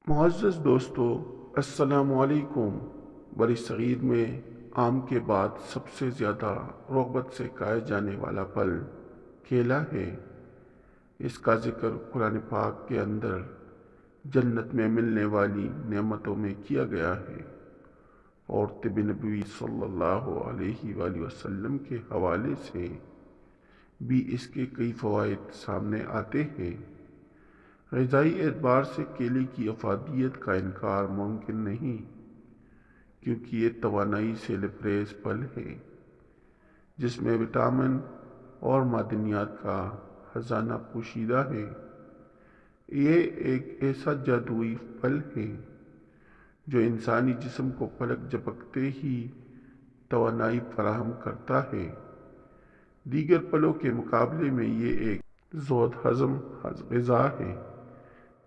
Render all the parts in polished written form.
معزز دوستو، السلام علیکم۔ بر صغیر میں آم کے بعد سب سے زیادہ رغبت سے کھایا جانے والا پھل کیلا ہے۔ اس کا ذکر قرآن پاک کے اندر جنت میں ملنے والی نعمتوں میں کیا گیا ہے، اور طب نبوی صلی اللہ علیہ وآلہ وسلم کے حوالے سے بھی اس کے کئی فوائد سامنے آتے ہیں۔ غذائی اعتبار سے کیلے کی افادیت کا انکار ممکن نہیں، کیونکہ یہ توانائی سے لبریز پھل ہے جس میں وٹامن اور معدنیات کا خزانہ پوشیدہ ہے۔ یہ ایک ایسا جادوئی پھل ہے جو انسانی جسم کو پلک جھپکتے ہی توانائی فراہم کرتا ہے۔ دیگر پھلوں کے مقابلے میں یہ ایک زود ہضم غذا ہے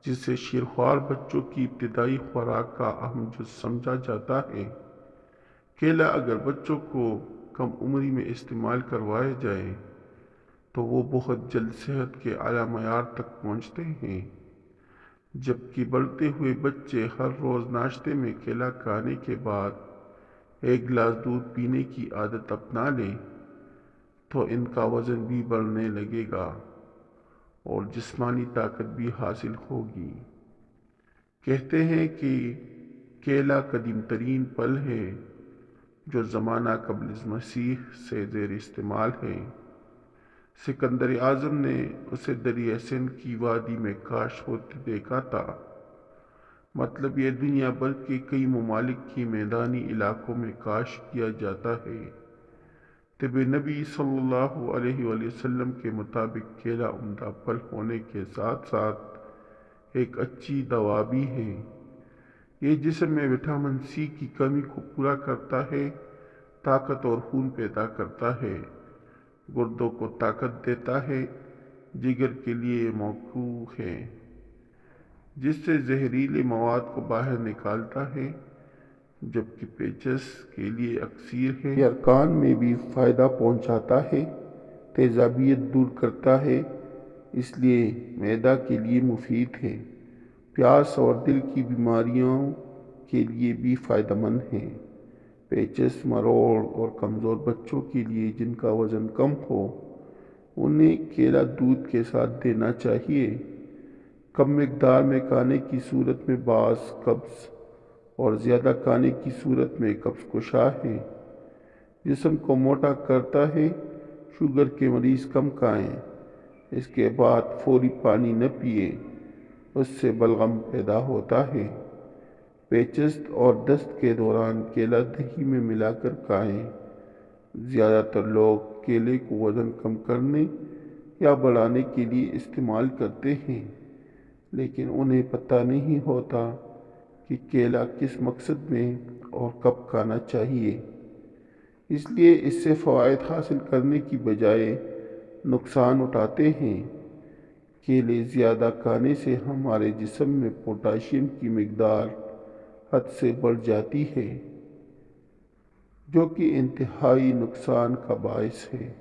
جسے شیرخوار بچوں کی ابتدائی خوراک کا اہم جز سمجھا جاتا ہے۔ کیلا اگر بچوں کو کم عمری میں استعمال کروایا جائے تو وہ بہت جلد صحت کے اعلیٰ معیار تک پہنچتے ہیں، جبکہ بڑھتے ہوئے بچے ہر روز ناشتے میں کیلا کھانے کے بعد ایک گلاس دودھ پینے کی عادت اپنا لیں تو ان کا وزن بھی بڑھنے لگے گا اور جسمانی طاقت بھی حاصل ہوگی۔ کہتے ہیں کہ کیلا قدیم ترین پھل ہے جو زمانہ قبل مسیح سے زیر استعمال ہے۔ سکندر اعظم نے اسے دریائے سندھ کی وادی میں کاشت ہوتے دیکھا تھا۔ مطلب یہ دنیا بھر کے کئی ممالک کی میدانی علاقوں میں کاشت کیا جاتا ہے۔ طب نبی صلی اللہ علیہ وآلہ وسلم کے مطابق کیلا عمدہ پھل ہونے کے ساتھ ساتھ ایک اچھی دوا بھی ہے۔ یہ جسم میں وٹامن سی کی کمی کو پورا کرتا ہے، طاقت اور خون پیدا کرتا ہے، گردوں کو طاقت دیتا ہے، جگر کے لیے موقوف ہے جس سے زہریلے مواد کو باہر نکالتا ہے، جبکہ پیچس کے لیے اکسیر ہے۔ یہ ارکان میں بھی فائدہ پہنچاتا ہے، تیزابیت دور کرتا ہے، اس لیے معدہ کے لیے مفید ہے۔ پیاس اور دل کی بیماریوں کے لیے بھی فائدہ مند ہے۔ پیچس، مروڑ اور کمزور بچوں کے لیے جن کا وزن کم ہو انہیں کیلا دودھ کے ساتھ دینا چاہیے۔ کم مقدار میں کھانے کی صورت میں باعث قبض اور زیادہ کھانے کی صورت میں قبض کشا ہے۔ جسم کو موٹا کرتا ہے۔ شوگر کے مریض کم کھائیں، اس کے بعد فوری پانی نہ پئیں، اس سے بلغم پیدا ہوتا ہے۔ پیچس اور دست کے دوران کیلا دہی میں ملا کر کھائیں۔ زیادہ تر لوگ کیلے کو وزن کم کرنے یا بڑھانے کے لیے استعمال کرتے ہیں، لیکن انہیں پتہ نہیں ہوتا کہ کیلا کس مقصد میں اور کب کھانا چاہیے۔ اس لیے اس سے فوائد حاصل کرنے کی بجائے نقصان اٹھاتے ہیں۔ کیلے زیادہ کھانے سے ہمارے جسم میں پوٹاشیم کی مقدار حد سے بڑھ جاتی ہے، جو کہ انتہائی نقصان کا باعث ہے۔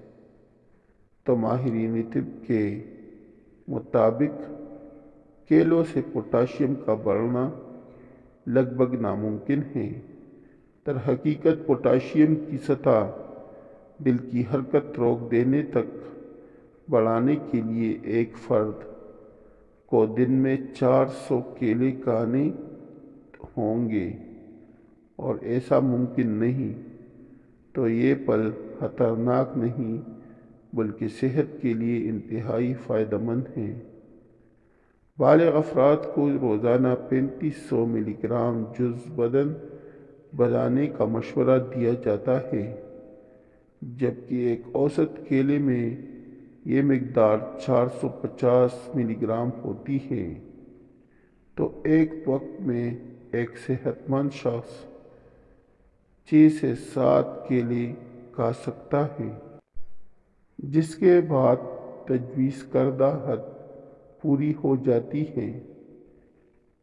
تو ماہرین طب کے مطابق کیلوں سے پوٹاشیم کا بڑھنا لگ بھگ ناممکن ہے۔ در حقیقت پوٹاشیم کی سطح دل کی حرکت روک دینے تک بڑھانے کے لیے ایک فرد کو دن میں 400 کیلے کھانے ہوں گے، اور ایسا ممکن نہیں تو یہ پھل خطرناک نہیں بلکہ صحت کے لیے انتہائی فائدہ مند ہیں۔ بالغ افراد کو روزانہ 3500 ملی گرام جز بدن بنانے کا مشورہ دیا جاتا ہے، جبکہ ایک اوسط کیلے میں یہ مقدار 450 ملی گرام ہوتی ہے۔ تو ایک وقت میں ایک صحت مند شخص 6 سے 7 کیلے کھا سکتا ہے، جس کے بعد تجویز کردہ حد پوری ہو جاتی ہے۔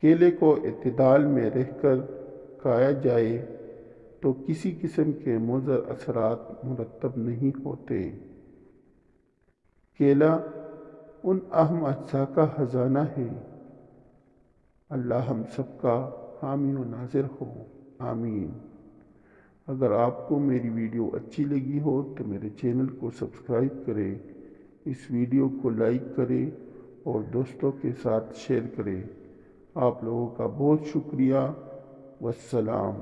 کیلے کو اعتدال میں رہ کر کھایا جائے تو کسی قسم کے مضر اثرات مرتب نہیں ہوتے۔ کیلا ان اہم اجزاء کا خزانہ ہے اللہ ہم سب کا حامی و ناصر ہو، آمین۔ اگر آپ کو میری ویڈیو اچھی لگی ہو تو میرے چینل کو سبسکرائب کریں، اس ویڈیو کو لائک کریں اور دوستوں کے ساتھ شیئر کریں۔ آپ لوگوں کا بہت شکریہ۔ والسلام۔